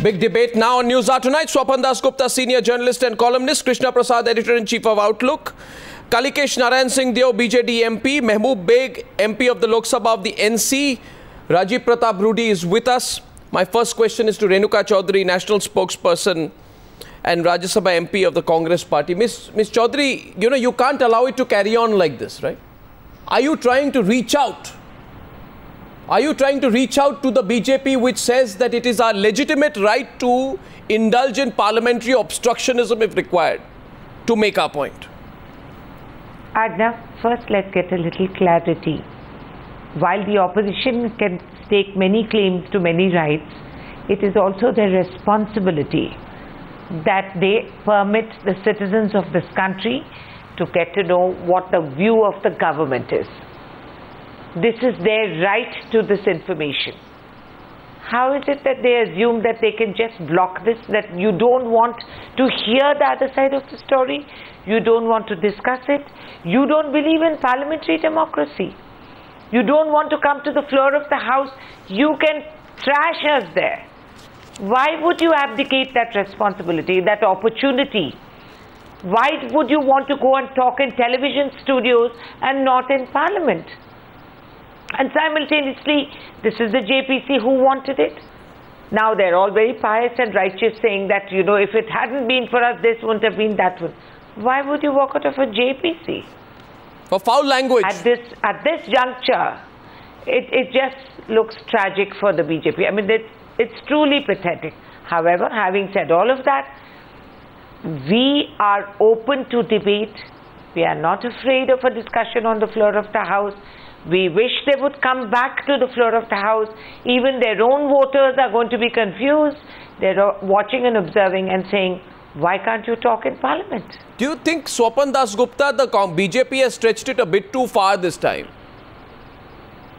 Big debate now on News Hour tonight. Swapan Dasgupta, senior journalist and columnist. Krishna Prasad, editor-in-chief of Outlook. Kalikesh Narayan Singh Deo, BJD MP. Mehboob Beg, MP of the Lok Sabha of the NC. Rajiv Pratap Rudy is with us. My first question is to Renuka Chaudhary, national spokesperson and Rajya Sabha MP of the Congress party. Miss Chaudhary, you can't allow it to carry on like this, right? Are you trying to reach out? Are you trying to reach out to the BJP, which says that it is our legitimate right to indulge in parliamentary obstructionism if required, to make our point? Adna, first let's get a little clarity. While the opposition can stake many claims to many rights, it is also their responsibility that they permit the citizens of this country to get to know what the view of the government is. This is their right to this information. How is it that they assume that they can just block this, that you don't want to hear the other side of the story? You don't want to discuss it? You don't believe in parliamentary democracy? You don't want to come to the floor of the House? You can trash us there. Why would you abdicate that responsibility, that opportunity? Why would you want to go and talk in television studios and not in Parliament? And simultaneously, this is the JPC who wanted it. Now they're all very pious and righteous, saying that, if it hadn't been for us, this wouldn't have been that one. Why would you walk out of a JPC? For foul language. At this juncture, it just looks tragic for the BJP. I mean, it's truly pathetic. However, having said all of that, we are open to debate. We are not afraid of a discussion on the floor of the House. We wish they would come back to the floor of the House. Even their own voters are going to be confused. They're watching and observing and saying, why can't you talk in Parliament? Do you think Swapan Dasgupta, the BJP has stretched it a bit too far this time?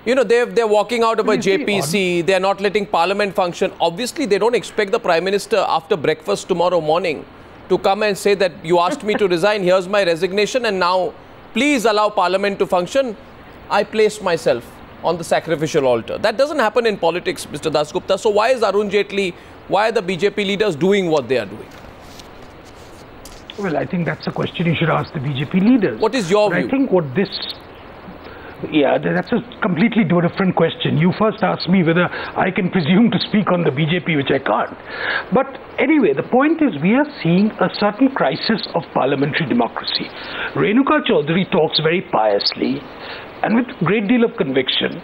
They're walking out of a JPC. They're not letting Parliament function. Obviously, they don't expect the Prime Minister after breakfast tomorrow morning to come and say that you asked me to resign. Here's my resignation. And now, please allow Parliament to function. I place myself on the sacrificial altar. That doesn't happen in politics, Mr. Dasgupta. So why is Arun Jaitley, why are the BJP leaders doing what they are doing? Well, I think that's a question you should ask the BJP leaders. What is your view? I think that's a completely different question. You first asked me whether I can presume to speak on the BJP, which I can't. But anyway, the point is we are seeing a certain crisis of parliamentary democracy. Renuka Chaudhary talks very piously and with a great deal of conviction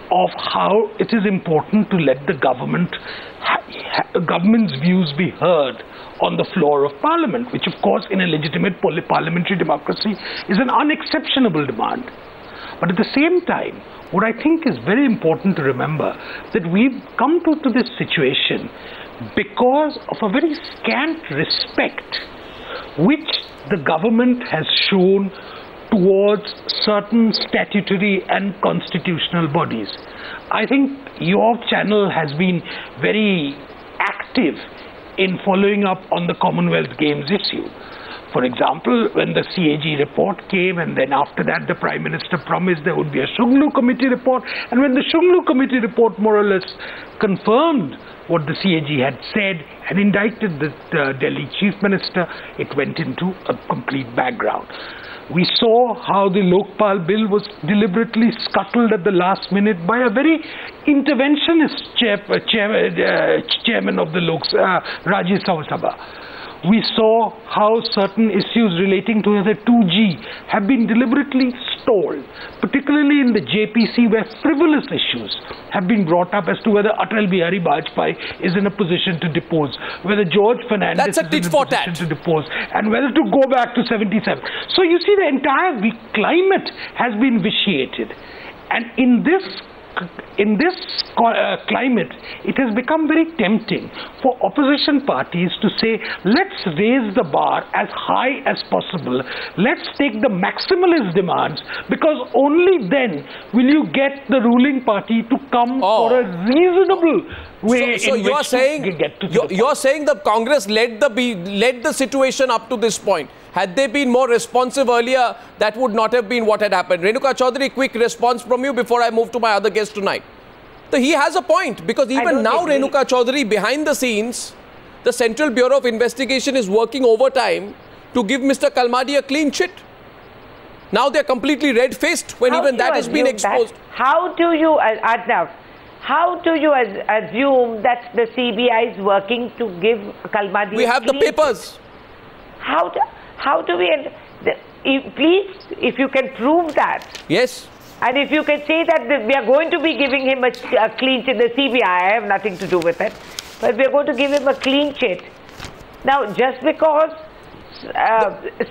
of how it is important to let the government's views be heard on the floor of Parliament, which of course in a legitimate parliamentary democracy is an unexceptionable demand. But at the same time, what I think is very important to remember that we've come to this situation because of a very scant respect which the government has shown towards certain statutory and constitutional bodies. I think your channel has been very active in following up on the Commonwealth Games issue. For example, when the CAG report came, and then after that the Prime Minister promised there would be a Shunglu Committee report, and when the Shunglu Committee report more or less confirmed what the CAG had said and indicted the Delhi Chief Minister, it went into a complete background. We saw how the Lokpal bill was deliberately scuttled at the last minute by a very interventionist chairman of the Rajya Sabha. We saw how certain issues relating to the 2G have been deliberately stalled, particularly in the JPC where frivolous issues have been brought up as to whether Atal Bihari Vajpayee is in a position to depose, whether George Fernandez is in a position to depose, and whether to go back to 77. So you see the entire climate has been vitiated. And in this climate, it has become very tempting for opposition parties to say, let's raise the bar as high as possible. Let's take the maximalist demands, because only then will you get the ruling party to come for a reasonable way. So you're saying the Congress led the situation up to this point. Had they been more responsive earlier, that would not have been what had happened. Renuka Chaudhary, quick response from you before I move to my other guest tonight. So he has a point, because even now Renuka Chaudhary, behind the scenes, the Central Bureau of Investigation is working overtime to give Mr. Kalmadi a clean chit. Now they're completely red-faced when even that has been exposed. How do you, Arnav, how do you assume that the CBI is working to give Kalmadi We have the papers. How do we, please, if you can prove that. Yes. And if you can say that we are going to be giving him a clean chit, the CBI, I have nothing to do with it, but we are going to give him a clean chit. Now, just because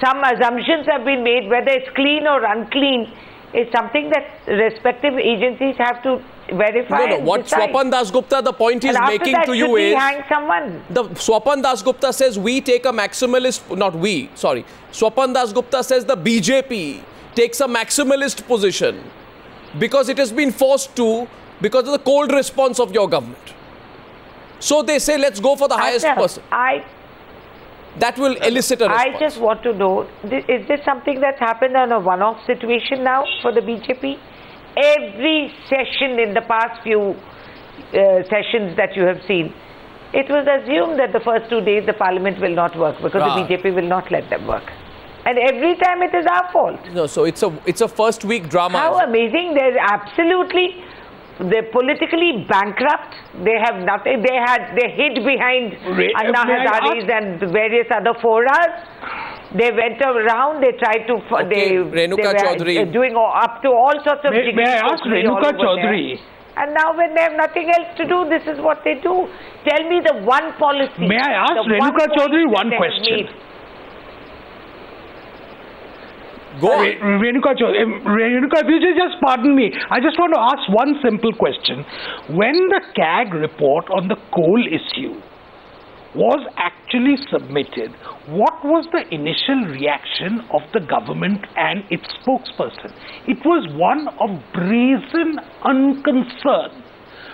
some assumptions have been made, whether it's clean or unclean, is something that respective agencies have to verify. No, what Swapan Dasgupta, the point he's making to you is, hang someone? The Swapan Dasgupta says we take a maximalist, not we, sorry. Swapan Dasgupta says the BJP takes a maximalist position because it has been forced to, because of the cold response of your government. So they say, let's go for the highest person. That will elicit a response. I just want to know, is this something that's happened on a one-off situation now for the BJP? Every session in the past few sessions that you have seen, it was assumed that the first 2 days the parliament will not work because the BJP will not let them work. And every time it is our fault. No, so it's a first week drama. How amazing. They're absolutely, they're politically bankrupt. They have nothing. They hid behind Anna Hazare's and various other forums. They went around, they tried to, Renuka Chaudhary. Doing up to all sorts of... May I ask Renuka Chaudhary? And now when they have nothing else to do, this is what they do. Tell me the one policy. May I ask Renuka Chaudhary one question? Go on. Renuka, if you just pardon me, I just want to ask one simple question. When the CAG report on the coal issue was actually submitted, what was the initial reaction of the government and its spokesperson? It was one of brazen unconcern.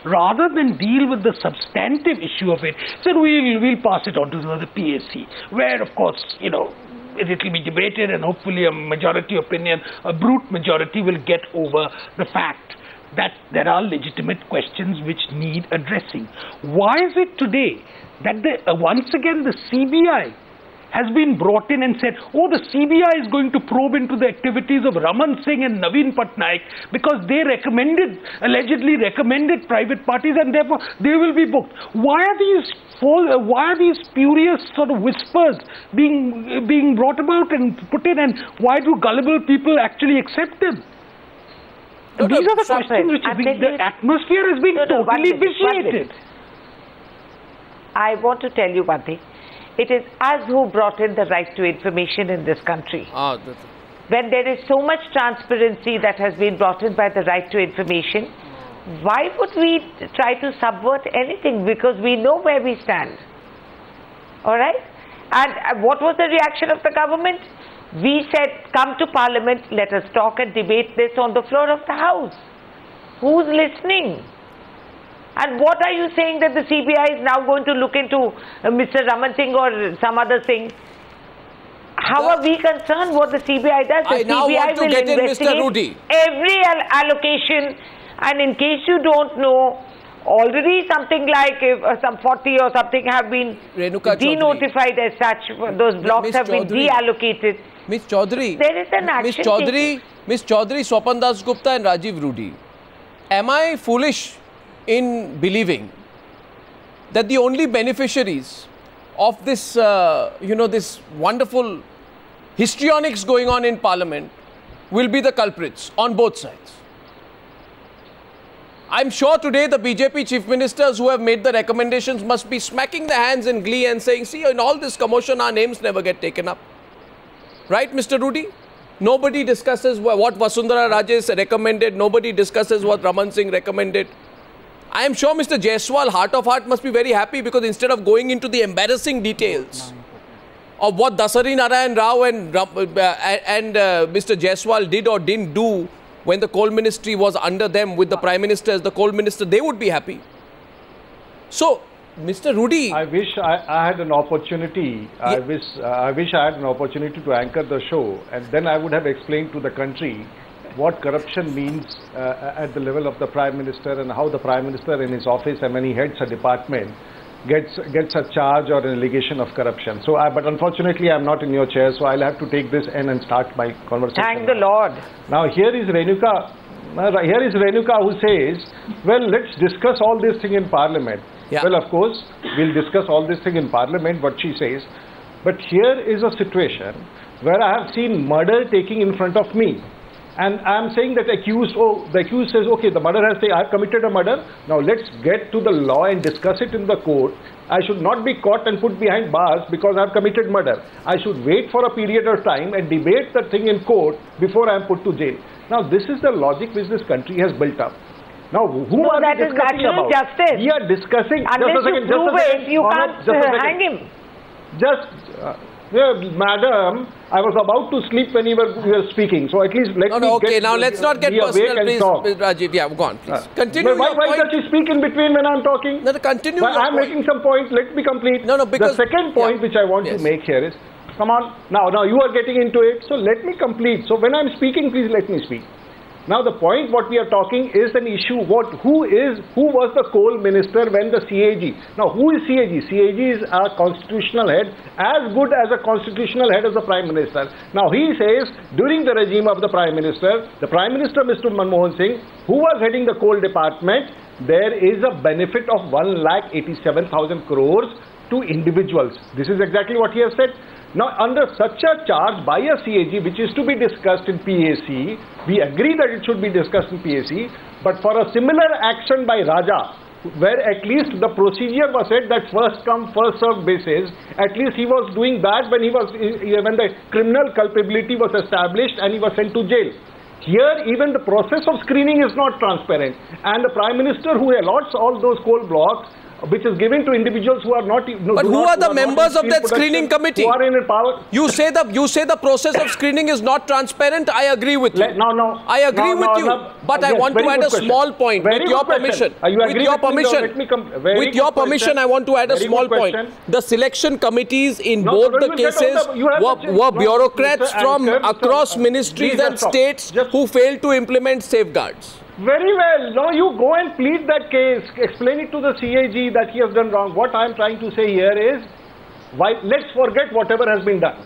Rather than deal with the substantive issue of it, said we'll pass it on to the PAC, where of course, you know, it will be debated and hopefully a majority opinion, a brute majority will get over the fact that there are legitimate questions which need addressing. Why is it today that once again the CBI has been brought in and said, oh, the CBI is going to probe into the activities of Raman Singh and Naveen Patnaik because they allegedly recommended private parties and therefore they will be booked. Why are these spurious sort of whispers being brought about and put in, and why do gullible people actually accept them? These are the questions which the atmosphere has been totally vitiated. I want to tell you one thing. It is us who brought in the right to information in this country. When there is so much transparency that has been brought in by the right to information, why would we try to subvert anything? Because we know where we stand. All right? And what was the reaction of the government? We said, come to Parliament, let us talk and debate this on the floor of the House. Who's listening? And what are you saying that the CBI is now going to look into Mr. Raman Singh or some other thing? How are we concerned what the CBI does? The CBI will investigate every allocation. And in case you don't know, already something like some 40 or something have been denotified as such. Those blocks have been deallocated. Ms. Chaudhary, there is an action. Ms. Chaudhary, Swapan Dasgupta and Rajiv Rudi, am I foolish in believing that the only beneficiaries of this, this wonderful histrionics going on in Parliament will be the culprits on both sides? I'm sure today the BJP chief ministers who have made the recommendations must be smacking their hands in glee and saying, see, in all this commotion, our names never get taken up. Right, Mr. Rudi? Nobody discusses what Vasundhara Raje recommended. Nobody discusses what Raman Singh recommended. I am sure Mr. Jaiswal, heart of heart, must be very happy because instead of going into the embarrassing details of what Dasari Narayan Rao and Mr. Jaiswal did or didn't do when the coal ministry was under them with the Prime Minister as the coal minister, they would be happy. So, Mr. Rudi, I wish I had an opportunity. I wish I had an opportunity to anchor the show, and then I would have explained to the country what corruption means at the level of the Prime Minister, and how the Prime Minister in his office, and when he heads a department, gets a charge or an allegation of corruption. So, but unfortunately, I'm not in your chair, so I'll have to take this in and start my conversation. Thank the Lord. Now, here is Renuka who says, well, let's discuss all this thing in Parliament. Yeah. Well, of course, we'll discuss all this thing in Parliament, what she says. But here is a situation where I have seen murder taking in front of me. And I'm saying that the accused says, okay, the murderer has said, I've committed a murder. Now let's get to the law and discuss it in the court. I should not be caught and put behind bars because I've committed murder. I should wait for a period of time and debate the thing in court before I'm put to jail. Now this is the logic which this country has built up. Now who are we discussing about? Justice. We are discussing. Unless you prove it, you can't hang him. Madam, I was about to sleep when you were speaking, so at least let me okay, now let's not get personal, please, Rajiv. Yeah, go on, please. Continue why does she speak in between when I'm talking? No, continue. I'm making some point. Let me complete. No, because the second point which I want to make here is, come on, now you are getting into it, so let me complete. So when I'm speaking, please let me speak. Now the point what we are talking is an issue. Who was the coal minister when the CAG? Now who is CAG? CAG is a constitutional head, as good as a constitutional head as the Prime Minister. Now he says during the regime of the Prime Minister Mr. Manmohan Singh, who was heading the coal department, there is a benefit of 1,87,000 crores to individuals. This is exactly what he has said. Now, under such a charge by a CAG, which is to be discussed in PAC, we agree that it should be discussed in PAC, but for a similar action by Raja, where at least the procedure was said that first come, first served basis, at least he was doing that when the criminal culpability was established and he was sent to jail. Here, even the process of screening is not transparent, and the Prime Minister who allots all those coal blocks, which is given to individuals who are not. But who are the members of that screening committee? Who are in power? You say the process of screening is not transparent. I agree with you. No. I agree with you. But I want to add a small point. With your permission. With your permission, I want to add a small point. The selection committees in both the cases were bureaucrats from across ministries and states who failed to implement safeguards. Very well. Now you go and plead that case. Explain it to the CAG that he has done wrong. What I am trying to say here is, let's forget whatever has been done.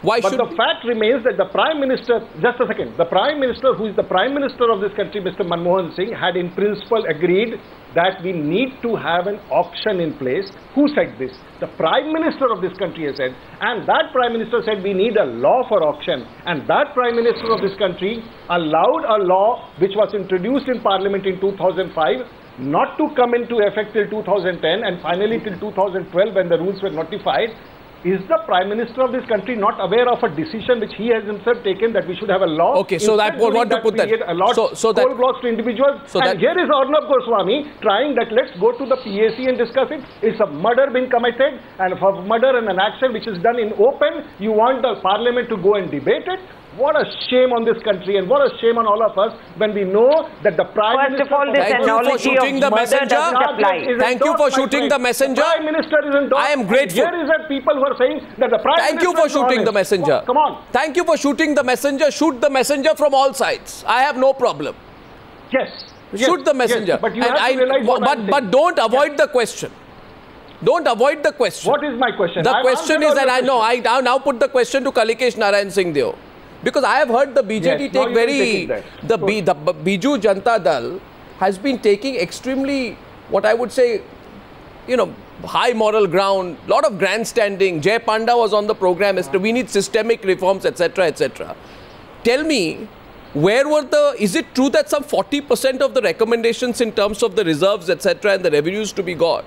But the fact remains that the Prime Minister, just a second, the Prime Minister who is the Prime Minister of this country, Mr. Manmohan Singh, had in principle agreed that we need to have an auction in place. Who said this? The Prime Minister of this country has said, and that Prime Minister said we need a law for auction, and that Prime Minister of this country allowed a law which was introduced in Parliament in 2005 not to come into effect till 2010 and finally till 2012 when the rules were notified. Is the Prime Minister of this country not aware of a decision which he has himself taken that we should have a law? Okay, so I want to put that. Coal blocks to individuals. And here is Arnab Goswami trying that let's go to the PAC and discuss it. It's a murder being committed, and for murder and an action which is done in open, you want the Parliament to go and debate it. What a shame on this country, and what a shame on all of us when we know that the Prime Minister... Thank you for shooting the messenger. Thank you for shooting the messenger. The Prime Minister is endorsed. I am grateful. Here is that people who are saying that the Prime Minister... Thank you for shooting the messenger. Come on. Thank you for shooting the messenger. Shoot the messenger from all sides. I have no problem. Yes. Shoot the messenger. Yes, but you have to realize but don't avoid the question. Don't avoid the question. What is my question? The question is, and I know, I now put the question to Kalikesh Narayan Singh Deo. Because I have heard the BJD take the Biju Janata Dal has been taking extremely, what I would say, high moral ground, lot of grandstanding. Jay Panda was on the program, we need systemic reforms, etc., etc. Tell me, is it true that some 40% of the recommendations in terms of the reserves, etc., and the revenues to be got